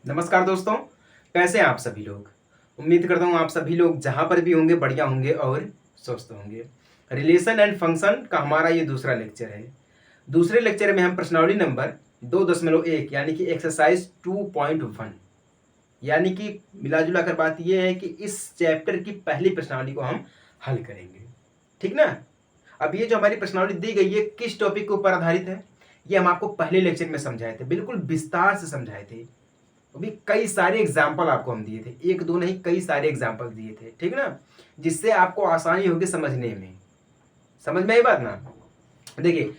नमस्कार दोस्तों, कैसे हैं आप सभी लोग। उम्मीद करता हूँ आप सभी लोग जहाँ पर भी होंगे बढ़िया होंगे और स्वस्थ होंगे। रिलेशन एंड फंक्शन का हमारा ये दूसरा लेक्चर है। दूसरे लेक्चर में हम प्रश्नावली नंबर 2.1 यानी कि एक्सरसाइज 2.1 यानी कि मिला जुला कर बात यह है कि इस चैप्टर की पहली प्रश्नावली को हम हल करेंगे। ठीक ना। अब ये जो हमारी प्रश्नावली दी गई है किस टॉपिक के ऊपर आधारित है, ये हम आपको पहले लेक्चर में समझाए थे, बिल्कुल विस्तार से समझाए थे। अभी कई सारे एग्जाम्पल आपको हम दिए थे, एक दो नहीं कई सारे एग्जाम्पल दिए थे, ठीक ना, जिससे आपको आसानी होगी समझने में। समझ में आई बात ना। देखिए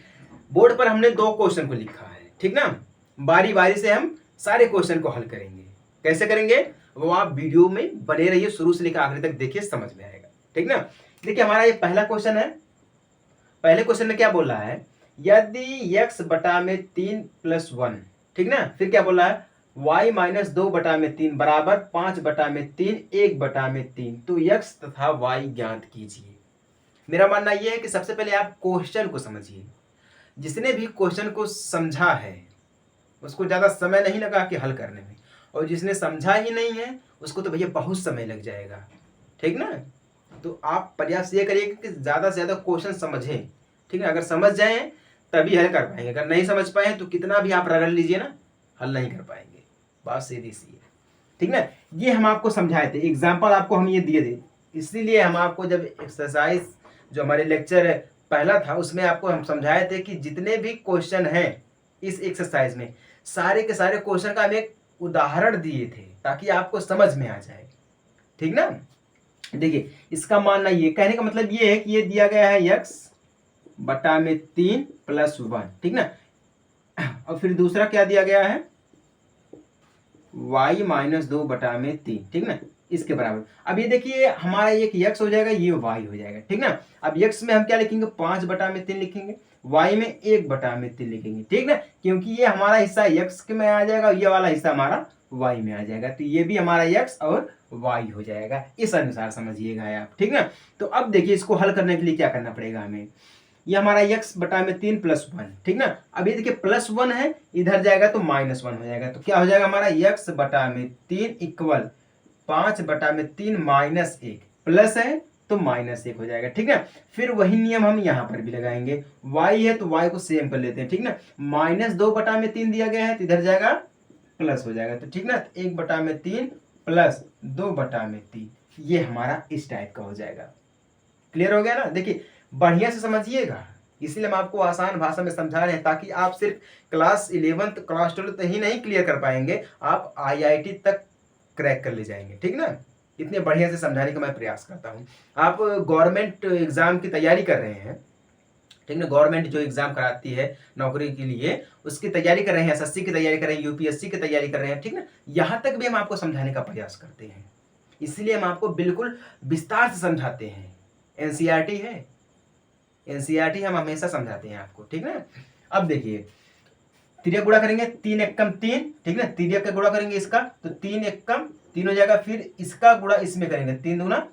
बोर्ड पर हमने दो क्वेश्चन को लिखा है, ठीक ना। बारी बारी से हम सारे क्वेश्चन को हल करेंगे। कैसे करेंगे वो आप वीडियो में बने रहिए, शुरू से लेकर आखिर तक देखिए, समझ में आएगा। ठीक ना। देखिए हमारा ये पहला क्वेश्चन है। पहले क्वेश्चन में क्या बोल रहा है, यदि x बटा में 3+1, ठीक ना, फिर क्या बोल रहा है y-2/3 बराबर 5/3 1/3, तो x तथा y ज्ञात कीजिए। मेरा मानना यह है कि सबसे पहले आप क्वेश्चन को समझिए। जिसने भी क्वेश्चन को समझा है उसको ज्यादा समय नहीं लगा कि हल करने में, और जिसने समझा ही नहीं है उसको तो भैया बहुत समय लग जाएगा। ठीक ना। तो आप प्रयास ये करिए कि ज्यादा से ज्यादा क्वेश्चन समझें। ठीक है, अगर समझ जाए तभी हल कर पाएंगे, अगर नहीं समझ पाए तो कितना भी आप रगड़ लीजिए ना, हल नहीं कर पाएंगे। बात सीधी सी है। ठीक ना। ये हम आपको समझाए थे, एग्जाम्पल आपको हम ये दिए थे, इसीलिए हम आपको जब एक्सरसाइज जो हमारे लेक्चर पहला था उसमें आपको हम समझाए थे कि जितने भी क्वेश्चन हैं इस एक्सरसाइज में सारे के सारे क्वेश्चन का हम एक उदाहरण दिए थे ताकि आपको समझ में आ जाए। ठीक ना। देखिए इसका मानना ये कहने का मतलब ये है कि ये दिया गया है x/3+1, ठीक ना। और फिर दूसरा क्या दिया गया है y-2/3, ठीक ना, इसके बराबर। अब ये देखिए हमारा एक x हो जाएगा, ये y हो जाएगा। ठीक ना। अब x में हम क्या लिखेंगे 5/3 लिखेंगे, y में 1/3 लिखेंगे। ठीक ना, क्योंकि ये हमारा हिस्सा x के में आ जाएगा, ये वाला हिस्सा हमारा y में आ जाएगा, तो ये भी हमारा x और y हो जाएगा। इस अनुसार समझिएगा आप। ठीक ना। तो अब देखिए इसको हल करने के लिए क्या करना पड़ेगा हमें, ये हमारा x/3+1, ठीक ना। अब ये देखिए +1 है, इधर जाएगा तो -1 हो जाएगा, तो क्या हो जाएगा हमारा x/3 इक्वल 5/3 -1, प्लस है तो -1 हो जाएगा। ठीक है, फिर वही नियम हम यहाँ पर भी लगाएंगे, y है तो y को सेम कर लेते हैं। ठीक ना, -2/3 दिया गया है तो इधर जाएगा प्लस हो जाएगा, तो ठीक ना, 1/3 प्लस 2/3, ये हमारा इस टाइप का हो जाएगा। क्लियर हो गया ना। देखिए बढ़िया से समझिएगा, इसलिए हम आपको आसान भाषा में समझा रहे हैं ताकि आप सिर्फ क्लास 11th क्लास 12th ही नहीं क्लियर कर पाएंगे, आप IIT तक क्रैक कर ले जाएंगे। ठीक ना, इतने बढ़िया से समझाने का मैं प्रयास करता हूँ। आप गवर्नमेंट एग्जाम की तैयारी कर रहे हैं, ठीक ना, गवर्नमेंट जो एग्जाम कराती है नौकरी के लिए उसकी तैयारी कर रहे हैं, SSC की तैयारी कर रहे हैं, UPSC की तैयारी कर रहे हैं, ठीक ना, यहाँ तक भी हम आपको समझाने का प्रयास करते हैं। इसलिए हम आपको बिल्कुल विस्तार से समझाते हैं। NCERT है, NCERT हम हमेशा समझाते हैं आपको। ठीक ना। अब देखिए तिर्यक गुणा करेंगे, 3 एकम 3, ठीक ना, तिर्यक का गुणा करेंगे इसका तो 3 एकम 3 हो जाएगा, फिर इसका गुणा इसमें करेंगे 3 दूना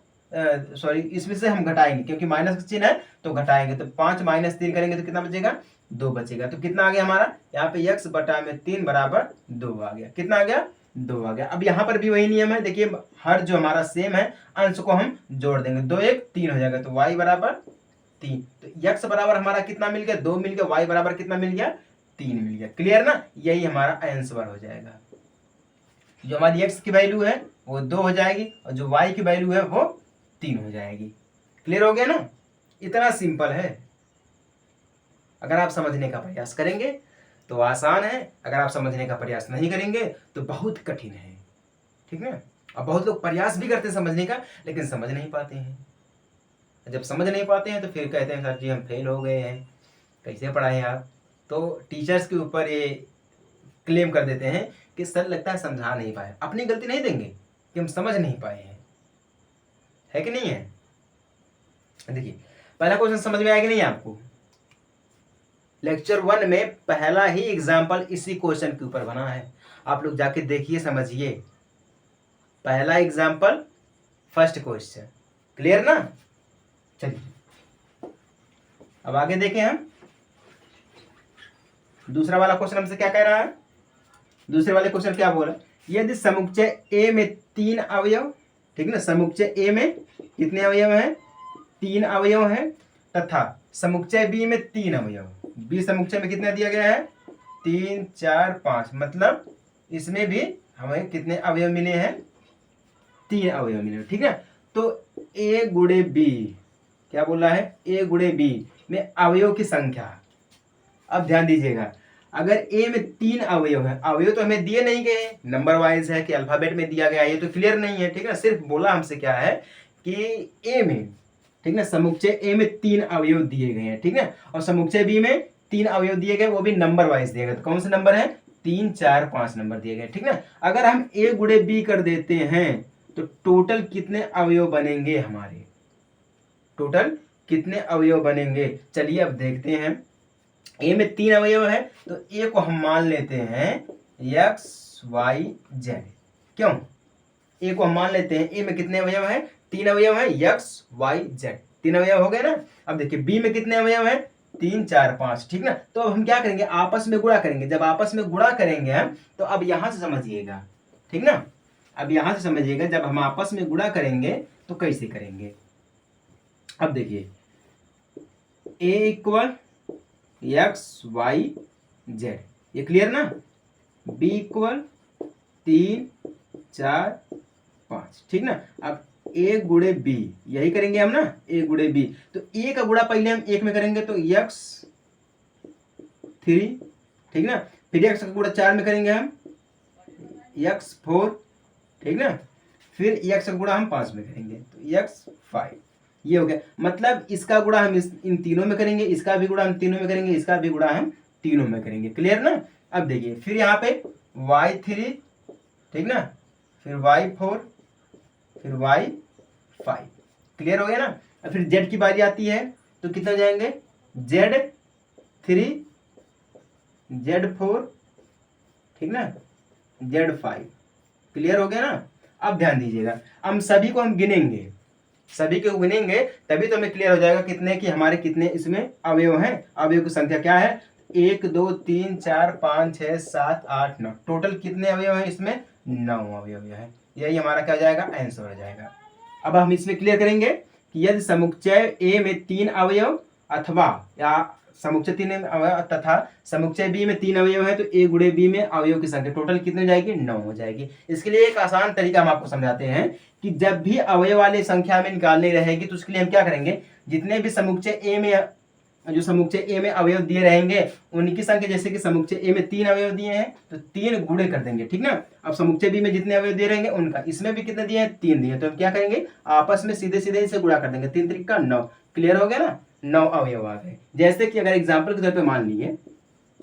सॉरी इसमें से हम घटाएंगे क्योंकि माइनस का चिन्ह है तो घटाएंगे, तो 5 - 3 करेंगे तो कितना बचेगा 2 बचेगा। तो कितना आ गया हमारा यहाँ पे x/3 बराबर 2 आ गया। कितना आ गया 2 आ गया। अब यहाँ पर भी वही नियम है, देखिए हर जो हमारा सेम है अंश को हम जोड़ देंगे, 2 1 3 हो जाएगा, तो y बराबर 3, तो x बराबर हमारा कितना मिल गया 2 मिल गया, y बराबर कितना मिल गया 3 मिल गया। क्लियर ना, यही हमारा आंसर हो जाएगा। जो हमारी x की वैल्यू है वो 2 हो जाएगी और जो y की वैल्यू है वो 3 हो जाएगी। क्लियर हो गया ना, इतना सिंपल है। अगर आप समझने का प्रयास करेंगे तो आसान है, अगर आप समझने का प्रयास नहीं करेंगे तो बहुत कठिन है। ठीक है, अब बहुत लोग प्रयास भी करते हैं समझने का लेकिन समझ नहीं पाते हैं। जब समझ नहीं पाते हैं तो फिर कहते हैं सर जी हम फेल हो गए हैं, कैसे पढ़ाएं आप। तो टीचर्स के ऊपर ये क्लेम कर देते हैं कि सर लगता है समझा नहीं पाए, अपनी गलती नहीं देंगे कि हम समझ नहीं पाए हैं, है कि नहीं है। देखिए पहला क्वेश्चन समझ में आया कि नहीं आपको। लेक्चर 1 में पहला ही एग्जाम्पल इसी क्वेश्चन के ऊपर बना है, आप लोग जाके देखिए समझिए, पहला एग्जाम्पल फर्स्ट क्वेश्चन। क्लियर ना। चलिए अब आगे देखें हम, दूसरा वाला क्वेश्चन हमसे क्या कह रहा है। दूसरे वाले क्वेश्चन क्या बोल रहा है यदि समुच्चय ए में 3 अवयव, ठीक ना, समुच्चय ए में कितने अवयव हैं, 3 अवयव हैं, तथा समुच्चय बी में 3 अवयव, बी समुच्चय में कितना दिया गया है, 3 4 5, मतलब इसमें भी हमें कितने अवयव मिले हैं, 3 अवयव मिले, ठीक है। तो ए गुणे बी, क्या बोल रहा है, ए गुणे बी में अवयव की संख्या, अब ध्यान दीजिएगा, अगर ए में 3 अवयव है, अवयव तो हमें दिए नहीं गए, नंबर वाइज है कि अल्फाबेट में दिया गया, ये तो क्लियर नहीं है, ठीक है, सिर्फ बोला हमसे क्या है कि ए में, ठीक ना, समुच्चय ए में 3 अवयव दिए गए हैं, ठीक है, और समुच्चय बी में 3 अवयव दिए गए, वो भी नंबर वाइज दिए गए, तो कौन से नंबर है, 3 4 5 नंबर दिए गए, ठीक ना। अगर हम ए गुणे बी कर देते हैं तो टोटल कितने अवयव बनेंगे हमारे, टोटल कितने अवयव बनेंगे, चलिए अब देखते हैं। ए में 3 अवयव है तो ए को हम मान लेते हैं एक्स वाई जेड, क्यों, ए को हम मान लेते हैं, ए में कितने अवयव है, 3 अवयव है, एक्स वाई जेड 3 अवयव हो गए ना। अब देखिए बी में कितने अवयव है, 3 4 5, ठीक ना। तो अब हम क्या करेंगे, आपस में गुणा करेंगे, जब आपस में गुणा करेंगे हम, तो अब यहां से समझिएगा, ठीक ना, अब यहां से समझिएगा, जब हम आपस में गुणा करेंगे तो कैसे करेंगे। अब देखिए ए इक्वल एक्स वाई जेड, ये क्लियर ना, बी इक्वल 3 4 5, ठीक ना। अब ए गुणे बी, यही करेंगे हम ना, ए गुणे बी, तो ए का गुणा पहले हम एक में करेंगे तो एक्स 3, ठीक ना, फिर एक्स का गुणा 4 में करेंगे हम एक्स 4, ठीक ना, फिर एक्स का गुणा हम 5 में करेंगे तो एक्स 5, ये हो गया, मतलब इसका गुणा हम इन तीनों में करेंगे, इसका भी गुणा हम तीनों में करेंगे, इसका भी गुणा हम तीनों में करेंगे, क्लियर ना। अब देखिए फिर यहाँ पे y3, ठीक ना, फिर y4, फिर y5, क्लियर हो गया ना। अब फिर z की बारी आती है तो कितना जाएंगे, z3, z4, ठीक ना, z5, क्लियर हो गया ना। अब ध्यान दीजिएगा, हम सभी को हम गिनेंगे, सभी को गिनेंगे तभी तो हमें क्लियर हो जाएगा कितने कि हमारे कितने इसमें अवयव हैं, अवयव की संख्या क्या है, 1 2 3 4 5 6 7 8 9, टोटल कितने अवयव हैं इसमें, 9 अवयव है, यही हमारा क्या हो जाएगा, आंसर हो जाएगा। अब हम इसमें क्लियर करेंगे कि यदि समुच्चय ए में 3 अवयव अथवा या समुच्चय 3 अवयव तथा समुच्चय बी में 3 अवयव है तो ए गुणे बी में अवयव की संख्या टोटल कितनी हो जाएगी, 9 हो जाएगी। इसके लिए एक आसान तरीका हम आपको समझाते हैं कि जब भी अवयव वाली संख्या में निकालनी रहेगी तो उसके लिए हम क्या करेंगे, जितने भी समुच्चय ए में, जो समुच्चय ए में अवयव दिए रहेंगे उनकी संख्या, जैसे कि समुच्चय ए में 3 अवयव दिए हैं तो 3 गुणे कर देंगे, ठीक ना। अब समुच्चय बी में जितने अवयव दिए रहेंगे उनका, इसमें भी कितने दिए हैं, 3 दिए, तो हम क्या करेंगे, आपस में सीधे सीधे इसे गुणा कर देंगे, 3 3 का 9, क्लियर हो गया ना, 9 अवयव आ गए। जैसे कि अगर एग्जाम्पल के तौर पर मान लीजिए,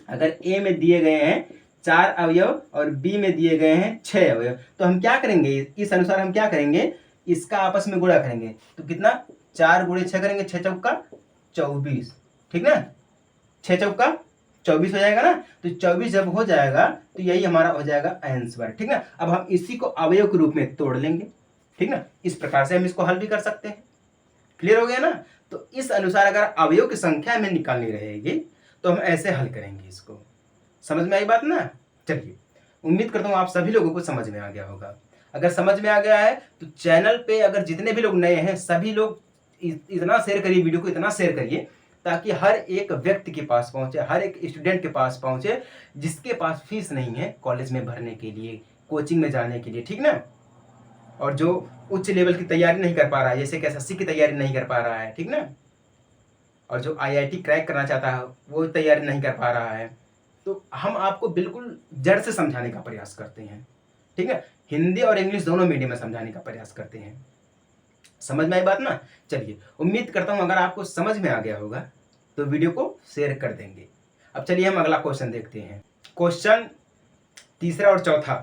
अगर ए में दिए गए हैं 4 अवयव और बी में दिए गए हैं 6 अवयव, तो हम क्या करेंगे, इस अनुसार हम क्या करेंगे, इसका आपस में गुणा करेंगे, तो कितना, 4 गुणे 6 करेंगे, 6 चौका 24, ठीक ना, 6 चौका 24 हो जाएगा ना, तो 24 जब हो जाएगा तो यही हमारा हो जाएगा आंसर, ठीक ना। अब हम इसी को अवयव के रूप में तोड़ लेंगे, ठीक ना, इस प्रकार से हम इसको हल भी कर सकते हैं, क्लियर हो गया ना। तो इस अनुसार अगर अवयव की संख्या हमें निकालनी रहेगी तो हम ऐसे हल करेंगे, इसको समझ में आई बात ना। चलिए उम्मीद करता हूँ आप सभी लोगों को समझ में आ गया होगा। अगर समझ में आ गया है तो चैनल पे अगर जितने भी लोग नए हैं सभी लोग इतना शेयर करिए, वीडियो को इतना शेयर करिए ताकि हर एक व्यक्ति के पास पहुंचे, हर एक स्टूडेंट के पास पहुंचे जिसके पास फीस नहीं है कॉलेज में भरने के लिए, कोचिंग में जाने के लिए, ठीक ना, और जो उच्च लेवल की तैयारी नहीं कर पा रहा है, जैसे कि एसएससी की तैयारी नहीं कर पा रहा है, ठीक ना, और जो आईआईटी क्रैक करना चाहता है वो तैयारी नहीं कर पा रहा है, तो हम आपको बिल्कुल जड़ से समझाने का प्रयास करते हैं, ठीक है, हिंदी और इंग्लिश दोनों मीडियम में समझाने का प्रयास करते हैं। समझ में आई बात ना। चलिए उम्मीद करता हूं अगर आपको समझ में आ गया होगा तो वीडियो को शेयर कर देंगे। अब चलिए हम अगला क्वेश्चन देखते हैं। क्वेश्चन तीसरा और चौथा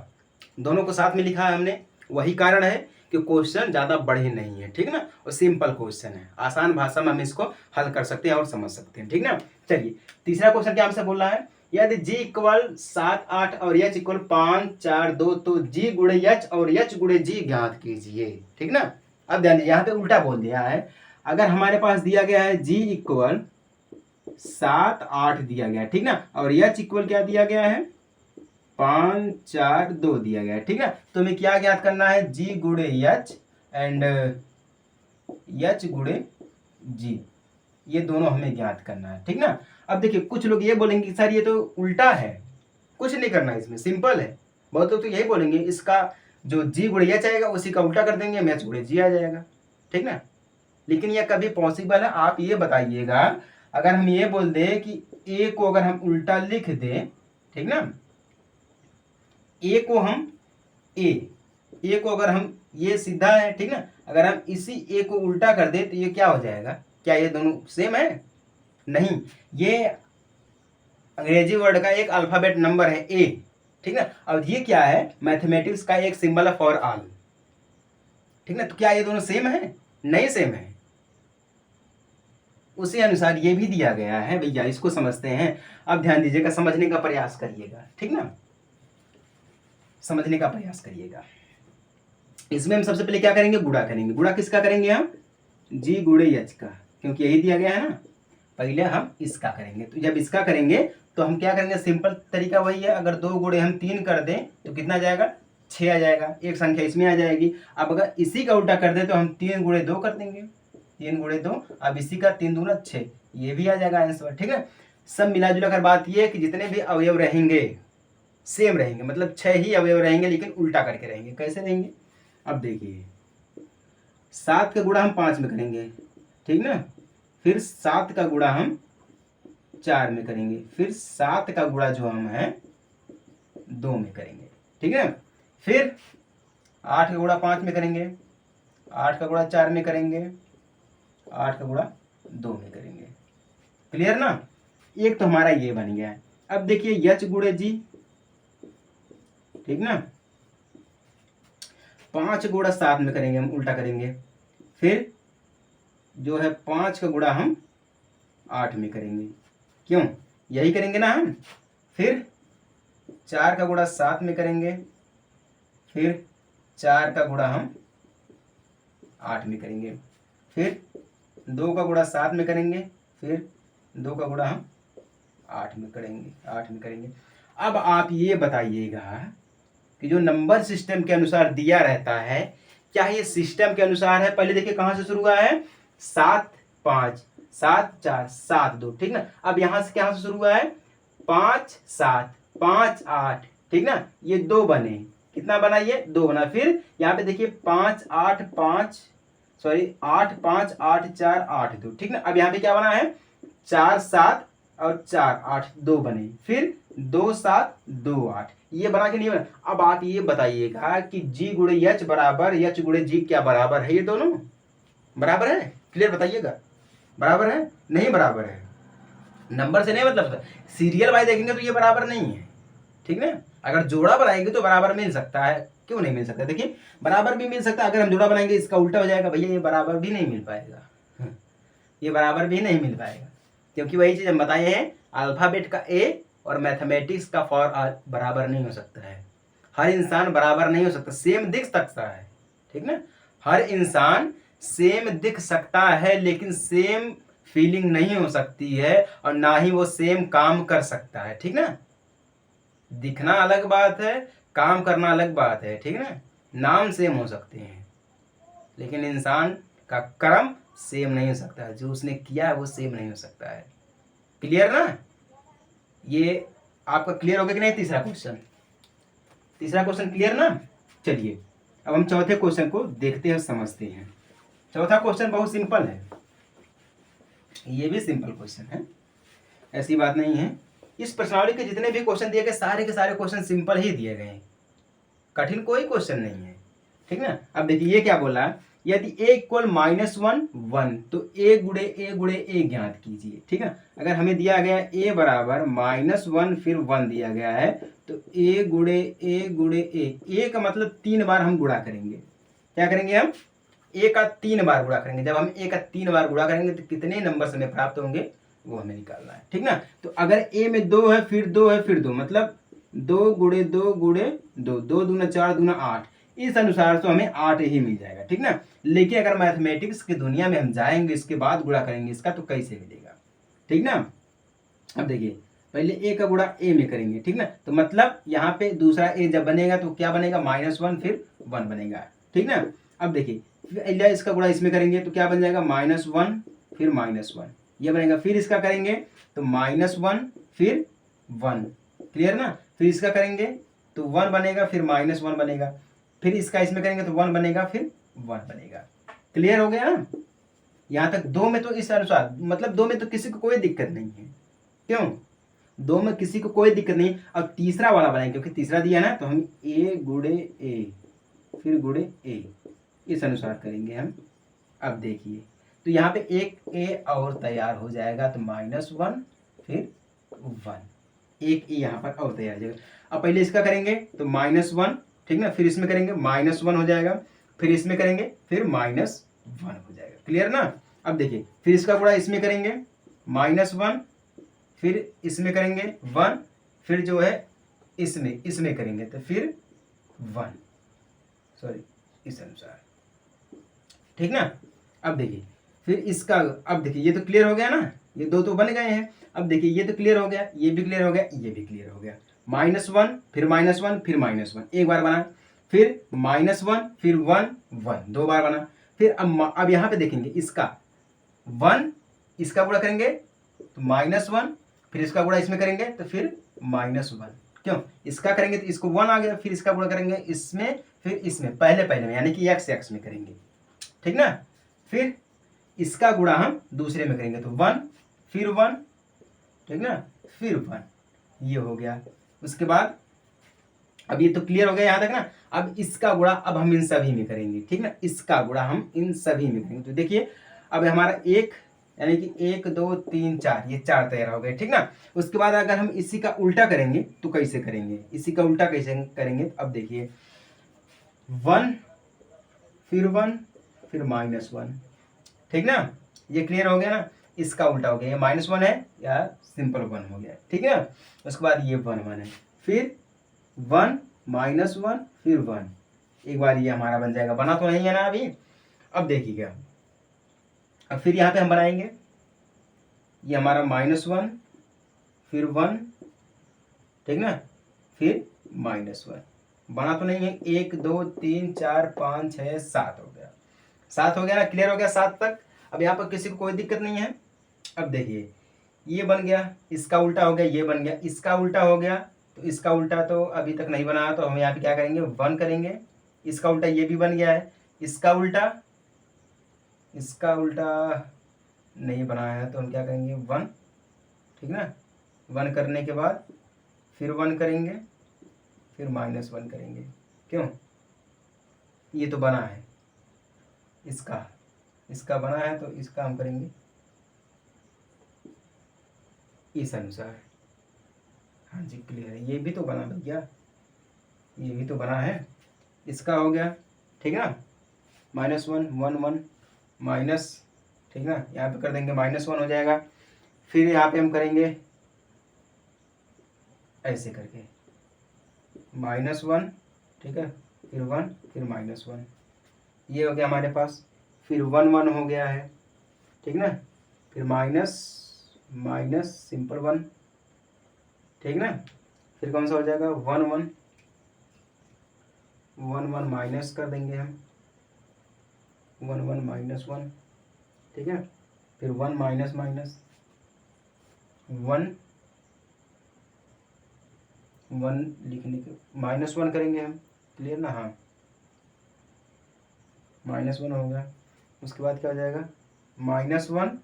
दोनों को साथ में लिखा है हमने, वही कारण है कि क्वेश्चन ज़्यादा बड़े नहीं है, ठीक ना, और सिंपल क्वेश्चन है, आसान भाषा में हम इसको हल कर सकते हैं और समझ सकते हैं, ठीक ना। चलिए तीसरा क्वेश्चन क्या हमसे बोल रहा है, यदि g इक्वल 7 8 और h इक्वल 5 4 2 तो g गुणे h और h गुणे g ज्ञात कीजिए, ठीक ना। अब ध्यान दीजिए यहाँ पे उल्टा बोल दिया है, अगर हमारे पास दिया गया है g इक्वल 7 8 दिया गया है, ठीक ना, और h इक्वल क्या दिया गया है 5 4 2 दिया गया है, ठीक ना। तो हमें क्या ज्ञात करना है, जी गुणे एच एंड एच गुणे जी, ये दोनों हमें ज्ञात करना है, ठीक ना। अब देखिए कुछ लोग ये बोलेंगे कि सर ये तो उल्टा है, कुछ नहीं करना है इसमें, सिंपल है। बहुत लोग तो यही बोलेंगे इसका जो जी गुणे एच आएगा उसी का उल्टा कर देंगे, एच गुणे जी आ जाएगा, ठीक ना। लेकिन यह कभी पॉसिबल है, आप ये बताइएगा, अगर हम ये बोल दें कि ए को अगर हम उल्टा लिख दें, ठीक ना, ए को हम ए को अगर हम, ये सीधा है, ठीक ना, अगर हम इसी ए को उल्टा कर दें तो ये क्या हो जाएगा, क्या ये दोनों सेम है? नहीं, ये अंग्रेजी वर्ड का एक अल्फाबेट नंबर है ए, ठीक ना। अब ये क्या है, मैथमेटिक्स का एक सिंबल है फॉर ऑल, ठीक ना। तो क्या ये दोनों सेम है? नहीं सेम है। उसी अनुसार ये भी दिया गया है भैया, इसको समझते हैं। अब ध्यान दीजिएगा, समझने का प्रयास करिएगा, ठीक ना, समझने का प्रयास करिएगा। इसमें हम सबसे पहले क्या करेंगे, गुणा करेंगे। गुणा किसका करेंगे हम, जी गुणे एच का, क्योंकि यही दिया गया है ना। पहले हम इसका करेंगे, तो जब इसका करेंगे तो हम क्या करेंगे, सिंपल तरीका वही है, अगर 2 गुणे हम 3 कर दें तो कितना जाएगा, 6 आ जाएगा, एक संख्या इसमें आ जाएगी। अब अगर इसी का उल्टा कर दें तो हम 3 गुणे 2 कर देंगे, 3 गुणे 2, अब इसी का 3 दूना 6, ये भी आ जाएगा आंसर, ठीक है। सब मिला जुला कर बात ये है कि जितने भी अवयव रहेंगे सेम रहेंगे, मतलब 6 ही अवयव रहेंगे लेकिन उल्टा करके रहेंगे। कैसे रहेंगे, अब देखिए 7 का गुणा हम 5 में करेंगे, ठीक ना, फिर 7 का गुणा हम 4 में करेंगे, फिर 7 का गुणा जो हम है 2 में करेंगे, ठीक है। फिर 8 का गुणा 5 में करेंगे, 8 का गुणा 4 में करेंगे, 8 का गुणा 2 में करेंगे। क्लियर ना, एक तो हमारा ये बन गया है। अब देखिए एच गुणे जी, ठीक ना, 5 गुणा 7 में करेंगे, हम उल्टा करेंगे, फिर जो है 5 का गुणा हम 8 में करेंगे, क्यों, यही करेंगे ना हम। फिर 4 का गुणा 7 में करेंगे, फिर 4 का गुणा हम 8 में करेंगे, फिर 2 का गुणा 7 में करेंगे, फिर 2 का गुणा हम 8 में करेंगे। अब आप ये बताइएगा कि जो नंबर सिस्टम के अनुसार दिया रहता है, क्या ये सिस्टम के अनुसार है? पहले देखिए कहाँ से शुरू हुआ है, 7 5 7 4 7 2, ठीक ना। अब यहाँ से कहाँ से शुरू हुआ है, 5 7 5 8, ठीक ना, ये 2 बने, कितना बना, ये 2 बना। फिर यहाँ पे देखिए 5 8 5 8 5 8 4 8 2, ठीक ना। अब यहाँ पे क्या बना है, 4 7 और 4 8, 2 बने, फिर 2 7 2 8, ये बना के नहीं बना। अब आप ये बताइएगा कि जी गुणे एच बराबर एच गुणे जी क्या बराबर है, ये दोनों बराबर है? क्लियर बताइएगा, बराबर है? नहीं बराबर है, नंबर से नहीं मतलब, सीरियल वाइज देखेंगे तो ये बराबर नहीं है, ठीक ना। अगर जोड़ा बनाएंगे तो बराबर मिल सकता है, क्यों नहीं मिल सकता, देखिए बराबर भी मिल सकता है। अगर हम जोड़ा बनाएंगे इसका उल्टा हो जाएगा भैया, ये बराबर भी नहीं मिल पाएगा, ये बराबर भी नहीं मिल पाएगा, क्योंकि वही चीज हम बताए हैं, अल्फाबेट का ए और मैथमेटिक्स का फॉर बराबर नहीं हो सकता है। हर इंसान बराबर नहीं हो सकता, सेम दिख सकता है, ठीक ना, हर इंसान सेम दिख सकता है लेकिन सेम फीलिंग नहीं हो सकती है, और ना ही वो सेम काम कर सकता है, ठीक ना। दिखना अलग बात है, काम करना अलग बात है, ठीक ना। नाम सेम हो सकते हैं लेकिन इंसान का कर्म सेम नहीं हो सकता है, जो उसने किया है वो सेम नहीं हो सकता है। क्लियर ना, ये आपका क्लियर हो गया कि नहीं? तीसरा क्वेश्चन क्लियर ना। चलिए अब हम चौथे क्वेश्चन को देखते हैं, समझते हैं। चौथा क्वेश्चन बहुत सिंपल है, ये भी सिंपल क्वेश्चन है, ऐसी बात नहीं है। इस प्रश्नावली के जितने भी क्वेश्चन दिए गए सारे के सारे क्वेश्चन सिंपल ही दिए गए हैं, कठिन कोई क्वेश्चन नहीं है, ठीक ना। अब देखिए ये क्या बोला, यदि a इक्वल -1 1 तो a गुणे a ज्ञात कीजिए, ठीक है। अगर हमें दिया गया a बराबर -1 फिर 1 दिया गया है, तो a गुणे a का मतलब 3 बार हम गुणा करेंगे। क्या करेंगे हम, a का 3 बार गुणा करेंगे। जब हम a का 3 बार गुणा करेंगे तो कितने नंबर हमें प्राप्त होंगे वो हमें निकालना है, ठीक ना। तो अगर a में 2 है फिर 2 है फिर 2, मतलब 2 गुणे 2 गुणे 2, 2 दूना 4 दूना 8, इस अनुसार तो हमें 8 ही मिल जाएगा, ठीक ना। लेकिन अगर मैथमेटिक्स की दुनिया में हम जाएंगे इसके बाद गुणा करेंगे इसका, तो कैसे मिलेगा, ठीक ना। अब देखिए पहले ए का गुणा ए में करेंगे, ठीक ना। तो मतलब यहाँ पे दूसरा ए जब बनेगा तो क्या बनेगा, -1 फिर 1 बनेगा, ठीक ना। अब देखिए इसका गुणा इसमें करेंगे तो क्या बन जाएगा, -1 फिर -1 ये बनेगा। फिर इसका करेंगे तो -1 फिर 1, क्लियर ना। फिर इसका करेंगे तो 1 बनेगा फिर -1 बनेगा। फिर इसका इसमें करेंगे तो 1 बनेगा फिर 1 बनेगा। क्लियर हो गया ना। यहाँ तक दो में तो इस अनुसार, मतलब दो में तो किसी को कोई दिक्कत नहीं है, क्यों, दो में किसी को कोई दिक्कत नहीं। अब तीसरा वाला बनाएंगे, क्योंकि तीसरा दिया ना, तो हम ए गुणे ए फिर गुणे ए इस अनुसार करेंगे हम। अब देखिए तो यहाँ पे एक ए और तैयार हो जाएगा, तो -1 फिर 1, एक ए यहाँ पर और तैयार हो जाएगा। अब पहले इसका करेंगे तो -1, ठीक ना। फिर इसमें करेंगे -1 हो जाएगा। फिर इसमें करेंगे फिर -1 हो जाएगा, क्लियर ना। अब देखिए फिर इसका गुणा इसमें करेंगे -1, फिर इसमें करेंगे 1, फिर जो है इसमें करेंगे तो फिर 1, सॉरी इस अनुसार, ठीक ना। अब देखिए फिर इसका, अब देखिए ये तो क्लियर हो गया ना, ये दो तो बन गए हैं। अब देखिए ये तो क्लियर हो गया, ये भी क्लियर हो गया, ये भी क्लियर हो गया। -1 फिर -1 फिर -1 एक बार बना, फिर -1 फिर 1 1 दो बार बना। फिर अब यहाँ पे देखेंगे इसका 1, इसका गुणा करेंगे तो -1, फिर इसका गुणा इसमें करेंगे तो फिर -1, क्यों, इसका करेंगे तो इसको 1 आ गया। फिर इसका गुणा करेंगे इसमें फिर इसमें, पहले में यानी कि x में करेंगे, ठीक ना। फिर इसका गुणा हम दूसरे में करेंगे तो 1 फिर 1, ठीक ना, फिर 1, ये हो गया। उसके बाद अब ये तो क्लियर हो गया यहाँ तक ना। अब इसका गुणा अब हम इन सभी में करेंगे, ठीक ना, इसका गुणा हम इन सभी में करेंगे। तो देखिए अब हमारा एक, यानी कि 1 2 3 4, ये 4 तैयार हो गए, ठीक ना। उसके बाद अगर हम इसी का उल्टा करेंगे तो कैसे करेंगे, इसी का उल्टा कैसे करेंगे, अब देखिए 1 फिर 1 फिर -1, ठीक ना, ये क्लियर हो गया ना। इसका उल्टा हो गया, ये -1 है या सिंपल 1 हो गया, ठीक है। उसके बाद ये 1 1 है, फिर 1 -1 फिर 1, एक बार ये हमारा बन जाएगा, बना तो नहीं है ना अभी। अब देखिएगा, अब फिर यहाँ पे हम बनाएंगे, ये हमारा -1 फिर 1, ठीक ना, फिर -1, बना तो नहीं है। 1 2 3 4 5 6 7 हो गया, 7 हो गया ना, क्लियर हो गया 7 तक। अब यहाँ पर किसी को कोई दिक्कत नहीं है। अब देखिए ये बन गया, इसका उल्टा हो गया, ये बन गया, इसका उल्टा हो गया, तो इसका उल्टा तो अभी तक नहीं बना, तो हम यहाँ पे क्या करेंगे 1 करेंगे। इसका उल्टा ये भी बन गया है, इसका उल्टा नहीं बनाया है तो हम क्या करेंगे 1, ठीक ना। 1 करने के बाद फिर 1 करेंगे, फिर -1 करेंगे, क्यों, ये तो बना है, इसका बना है तो इसका हम करेंगे इस अनुसार। हाँ जी क्लियर है, ये भी तो बना भैया, ये भी तो बना है, इसका हो गया, ठीक है ना। -1 1 1 माइनस, ठीक ना, यहाँ पे कर देंगे -1 हो जाएगा। फिर यहाँ पे हम करेंगे ऐसे करके -1, ठीक है, फिर 1 फिर -1, ये हो गया हमारे पास। फिर 1 1 हो गया है, ठीक ना, फिर माइनस सिंपल 1, ठीक ना। फिर कौन सा हो जाएगा 1 1 माइनस कर देंगे हम, 1 1 -1, ठीक है। फिर 1 -1 लिखने के -1 करेंगे हम, क्लियर ना, हाँ -1 हो गया। उसके बाद क्या हो जाएगा -1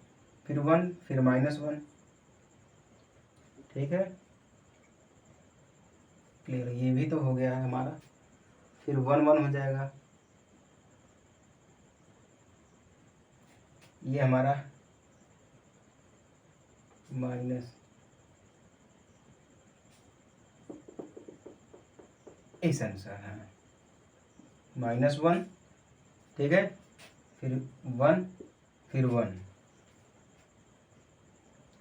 फिर 1 फिर -1, ठीक है, क्लियर, ये भी तो हो गया है हमारा। फिर 1 1 हो जाएगा, ये हमारा माइनस इस अनुसार है, -1, ठीक है, फिर 1 फिर 1,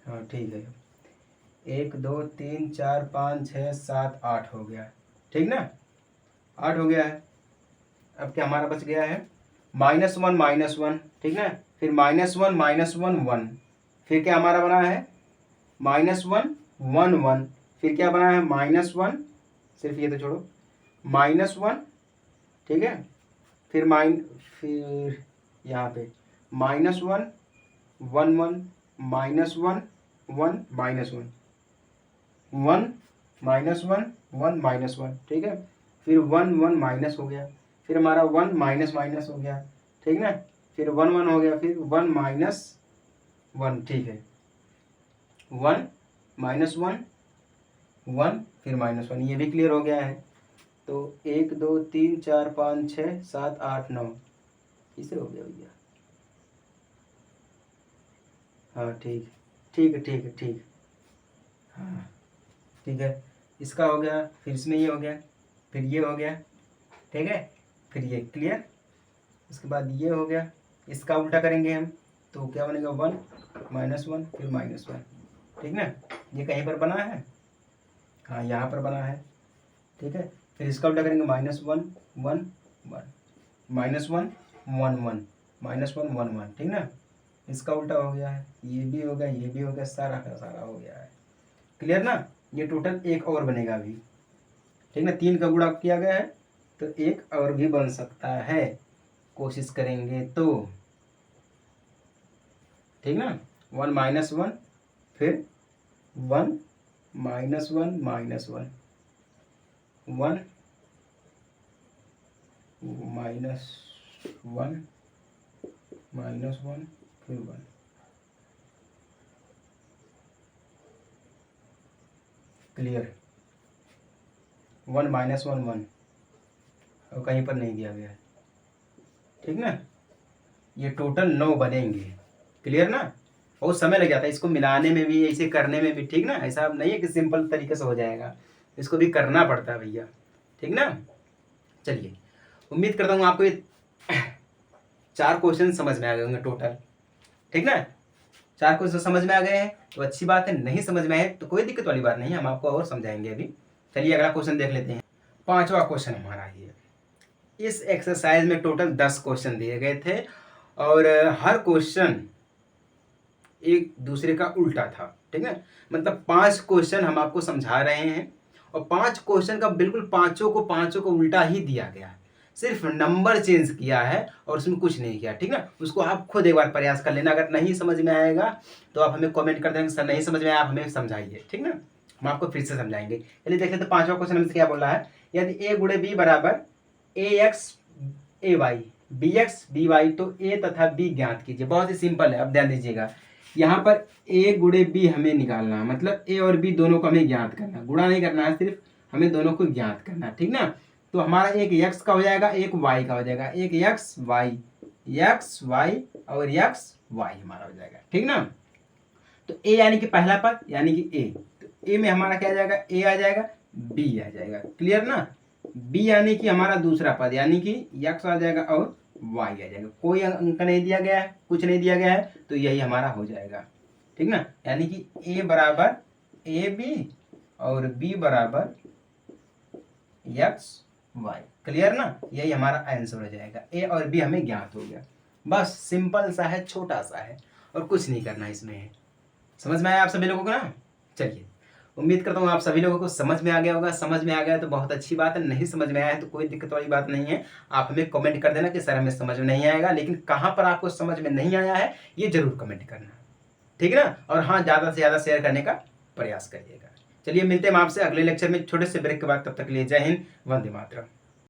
हाँ ठीक है। 1 2 3 4 5 6 7 8 हो गया, ठीक ना, 8 हो गया है। अब क्या हमारा बच गया है -1, ठीक ना। फिर -1 -1 1, फिर क्या हमारा बना है -1 1 1, फिर क्या बना है -1, सिर्फ ये तो छोड़ो, -1, ठीक है, फिर फिर यहाँ पे -1 1 1 -1 1 -1 1 -1 1 -1, ठीक है, फिर 1 1 माइनस हो गया, फिर हमारा 1 माइनस माइनस हो गया, ठीक ना, फिर 1 1 हो गया, फिर 1 -1, ठीक है, 1 -1 1 फिर -1, ये भी क्लियर हो गया है। तो 1 2 3 4 5 6 7 8 9, इसे हो गया भैया। हाँ ठीक, ठीक है ठीक है ठीक, हाँ ठीक है, इसका हो गया, फिर इसमें ये हो गया, फिर ये हो गया, ठीक है, फिर ये क्लियर, उसके बाद ये हो गया, इसका उल्टा करेंगे हम, तो क्या बनेगा 1 -1 फिर -1, ठीक ना, ये कहीं पर बना है, हाँ यहाँ पर बना है, ठीक है, फिर इसका उल्टा करेंगे -1 1 1 -1 1 1 -1 1 1, ठीक ना, इसका उल्टा हो गया है, ये भी हो गया, ये भी हो गया, सारा का सारा हो गया है, क्लियर ना। ये टोटल एक और बनेगा अभी, ठीक ना, 3 का गुणा किया गया है तो एक और भी बन सकता है, कोशिश करेंगे तो, ठीक ना, 1 -1 फिर 1 -1 -1 1 -1 -1 फिर 1, क्लियर, 1 -1 1 और कहीं पर नहीं दिया गया है, ठीक ना, ये टोटल 9 बनेंगे, क्लियर ना। बहुत समय लग जाता है इसको मिलाने में भी, ऐसे करने में भी, ठीक ना, ऐसा नहीं है कि सिंपल तरीके से हो जाएगा, इसको भी करना पड़ता है भैया, ठीक ना। चलिए, उम्मीद करता हूँ आपको ये 4 क्वेश्चन समझ में आ गए होंगे टोटल, ठीक ना, 4 क्वेश्चन समझ में आ गए हैं तो अच्छी बात है, नहीं समझ में आए तो कोई दिक्कत वाली बात नहीं है, हम आपको और समझाएंगे अभी। चलिए अगला क्वेश्चन देख लेते हैं। 5वां क्वेश्चन हमारा ये, इस एक्सरसाइज में टोटल 10 क्वेश्चन दिए गए थे और हर क्वेश्चन एक दूसरे का उल्टा था, ठीक है, मतलब 5 क्वेश्चन हम आपको समझा रहे हैं और 5 क्वेश्चन का बिल्कुल पांचों को उल्टा ही दिया गया है, सिर्फ नंबर चेंज किया है और उसमें कुछ नहीं किया, ठीक ना। उसको आप खुद एक बार प्रयास कर लेना, अगर नहीं समझ में आएगा तो आप हमें कमेंट कर देंगे, सर नहीं समझ में आया, आप हमें समझाइए, ठीक ना, हम आपको फिर से समझाएंगे। चलिए देख लेते हैं 5वां क्वेश्चन हमसे क्या बोल रहा है। यदि a गुणे b बराबर ax ay bx by, तो a तथा b ज्ञात कीजिए। बहुत ही सिंपल है, अब ध्यान दीजिएगा, यहाँ पर a गुणे b हमें निकालना है, मतलब a और b दोनों को हमें ज्ञात करना, गुणा नहीं करना है, सिर्फ हमें दोनों को ज्ञात करना, ठीक ना। तो हमारा एक x का हो जाएगा, एक y का हो जाएगा, एक x y और x y हमारा हो जाएगा, ठीक ना। तो a यानी कि पहला पद यानी कि a, तो a में हमारा क्या आ जाएगा, a आ जाएगा, b आ जाएगा, क्लियर ना। b यानी कि हमारा दूसरा पद यानी कि x आ जाएगा और y आ जाएगा, कोई अंक नहीं दिया गया है, कुछ नहीं दिया गया है, तो यही हमारा हो जाएगा, ठीक ना। यानी कि a बराबर ab और b बराबर x y, क्लियर ना, यही हमारा आंसर हो जाएगा, a और b हमें ज्ञात हो गया। बस सिंपल सा है, छोटा सा है और कुछ नहीं करना इसमें, समझ में आया आप सभी लोगों को ना। चलिए, उम्मीद करता हूँ आप सभी लोगों को समझ में आ गया होगा, समझ में आ गया तो बहुत अच्छी बात है, नहीं समझ में आया है तो कोई दिक्कत वाली बात नहीं है, आप हमें कमेंट कर देना कि सर हमें समझ में नहीं आएगा, लेकिन कहाँ पर आपको समझ में नहीं आया है ये जरूर कमेंट करना, ठीक है ना। और हाँ, ज़्यादा से ज़्यादा शेयर करने का प्रयास करिएगा। चलिए मिलते हैं हम आपसे अगले लेक्चर में छोटे से ब्रेक के बाद, तब तक के लिए जय हिंद, वंदे मातरम।